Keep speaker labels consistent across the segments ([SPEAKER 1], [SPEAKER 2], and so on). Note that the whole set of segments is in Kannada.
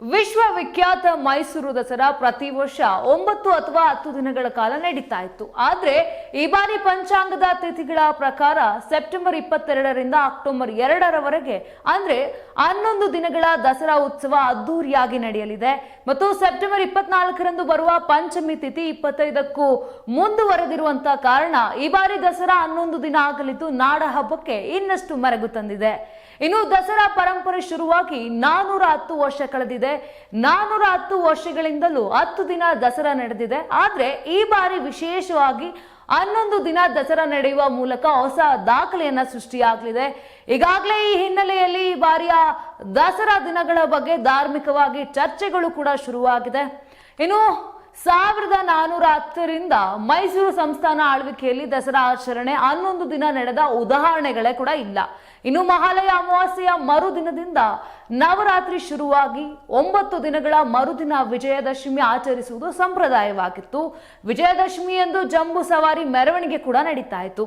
[SPEAKER 1] ವಿಶ್ವವಿಖ್ಯಾತ ಮೈಸೂರು ದಸರಾ ಪ್ರತಿ ವರ್ಷ 9 ಅಥವಾ 10 ದಿನಗಳ ಕಾಲ ನಡೀತಾ ಇತ್ತು. ಆದ್ರೆ ಈ ಬಾರಿ ಪಂಚಾಂಗದ ತಿಥಿಗಳ ಪ್ರಕಾರ ಸೆಪ್ಟೆಂಬರ್ 22ರಿಂದ ಅಕ್ಟೋಬರ್ 2ರವರೆಗೆ ಅಂದ್ರೆ 11 ದಿನಗಳ ದಸರಾ ಉತ್ಸವ ಅದ್ದೂರಿಯಾಗಿ ನಡೆಯಲಿದೆ. ಮತ್ತು ಸೆಪ್ಟೆಂಬರ್ 24ರಂದು ಬರುವ ಪಂಚಮಿ ತಿಥಿ 25ಕ್ಕೂ ಮುಂದುವರೆದಿರುವಂತಹ ಕಾರಣ ಈ ಬಾರಿ ದಸರಾ 11 ದಿನ ಆಗಲಿದ್ದು ನಾಡ ಹಬ್ಬಕ್ಕೆ ಇನ್ನಷ್ಟು ಮೆರುಗು ತಂದಿದೆ. ಇನ್ನು ದಸರಾ ಪರಂಪರೆ ಶುರುವಾಗಿ 410 ವರ್ಷ ಕಳೆದಿದೆ. 410 ವರ್ಷಗಳಿಂದಲೂ 10 ದಿನ ದಸರಾ ನಡೆದಿದೆ. ಆದ್ರೆ ಈ ಬಾರಿ ವಿಶೇಷವಾಗಿ 11 ದಿನ ದಸರಾ ನಡೆಯುವ ಮೂಲಕ ಹೊಸ ದಾಖಲೆಯನ್ನ ಸೃಷ್ಟಿಯಾಗಲಿದೆ. ಈಗಾಗಲೇ ಈ ಹಿನ್ನೆಲೆಯಲ್ಲಿ ಈ ಬಾರಿಯ ದಸರಾ ದಿನಗಳ ಬಗ್ಗೆ ಧಾರ್ಮಿಕವಾಗಿ ಚರ್ಚೆಗಳು ಕೂಡ ಶುರುವಾಗಿದೆ. ಇನ್ನು 1410ರಿಂದ ಮೈಸೂರು ಸಂಸ್ಥಾನ ಆಳ್ವಿಕೆಯಲ್ಲಿ ದಸರಾ ಆಚರಣೆ 11 ದಿನ ನಡೆದ ಉದಾಹರಣೆಗಳೇ ಕೂಡ ಇಲ್ಲ. ಇನ್ನು ಮಹಾಲಯ ಅಮಾವಾಸ್ಯೆಯ ಮರುದಿನದಿಂದ ನವರಾತ್ರಿ ಶುರುವಾಗಿ 9 ದಿನಗಳ ಮರುದಿನ ವಿಜಯದಶಮಿ ಆಚರಿಸುವುದು ಸಂಪ್ರದಾಯವಾಗಿತ್ತು. ವಿಜಯದಶಮಿ ಎಂದು ಜಂಬೂ ಸವಾರಿ ಮೆರವಣಿಗೆ ಕೂಡ ನಡೀತಾ ಇತ್ತು.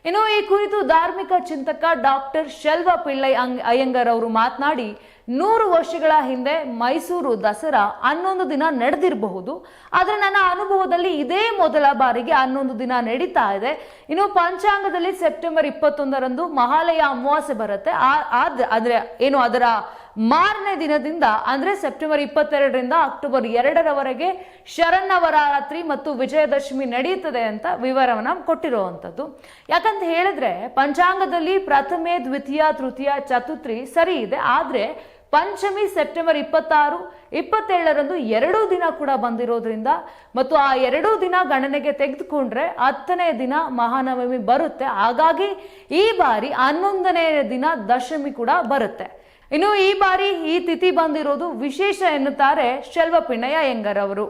[SPEAKER 1] ಇನ್ನು ಈ ಕುರಿತು ಧಾರ್ಮಿಕ ಚಿಂತಕ ಡಾಕ್ಟರ್ ಶೆಲ್ವ ಪಿಳ್ಳೈ ಅಯ್ಯಂಗರ್ ಅವರು ಮಾತನಾಡಿ, 100 ವರ್ಷಗಳ ಹಿಂದೆ ಮೈಸೂರು ದಸರಾ 11 ದಿನ ನಡೆದಿರಬಹುದು. ಆದ್ರೆ ನನ್ನ ಅನುಭವದಲ್ಲಿ ಇದೇ ಮೊದಲ ಬಾರಿಗೆ 11 ದಿನ ನಡೀತಾ ಇದೆ. ಇನ್ನು ಪಂಚಾಂಗದಲ್ಲಿ ಸೆಪ್ಟೆಂಬರ್ 21ರಂದು ಮಹಾಲಯ ಅಮಾವಾಸ್ಯೆ ಬರುತ್ತೆ. ಆದ್ರೆ ಏನು ಅದರ ಮಾರನೇ ದಿನದಿಂದ ಅಂದ್ರೆ ಸೆಪ್ಟೆಂಬರ್ 22ರಿಂದ ಅಕ್ಟೋಬರ್ 2ರವರೆಗೆ ಶರನ್ನವರಾತ್ರಿ ಮತ್ತು ವಿಜಯದಶಮಿ ನಡೆಯುತ್ತದೆ ಅಂತ ವಿವರವನ್ನ ಕೊಟ್ಟಿರುವಂತದ್ದು. ಯಾಕಂತ ಹೇಳಿದ್ರೆ ಪಂಚಾಂಗದಲ್ಲಿ ಪ್ರಥಮೆ, ದ್ವಿತೀಯ, ತೃತೀಯ, ಚತುರ್ಥಿ ಸರಿ ಇದೆ. ಆದ್ರೆ ಪಂಚಮಿ ಸೆಪ್ಟೆಂಬರ್ 26, 27ರಂದು 2 ದಿನ ಕೂಡ ಬಂದಿರೋದ್ರಿಂದ ಮತ್ತು ಆ 2 ದಿನ ಗಣನೆಗೆ ತೆಗೆದುಕೊಂಡ್ರೆ 10ನೇ ದಿನ ಮಹಾನವಮಿ ಬರುತ್ತೆ. ಹಾಗಾಗಿ ಈ ಬಾರಿ 11ನೇ ದಿನ ದಶಮಿ ಕೂಡ ಬರುತ್ತೆ. ಇನ್ನು ಈ ಬಾರಿ ಈ ತಿಥಿ ಬಂದಿರೋದು ವಿಶೇಷ ಎನ್ನುತ್ತಾರೆ ಶೆಲ್ವ ಪಿಳ್ಳೈ ಅಯ್ಯಂಗರ್ ಅವರು.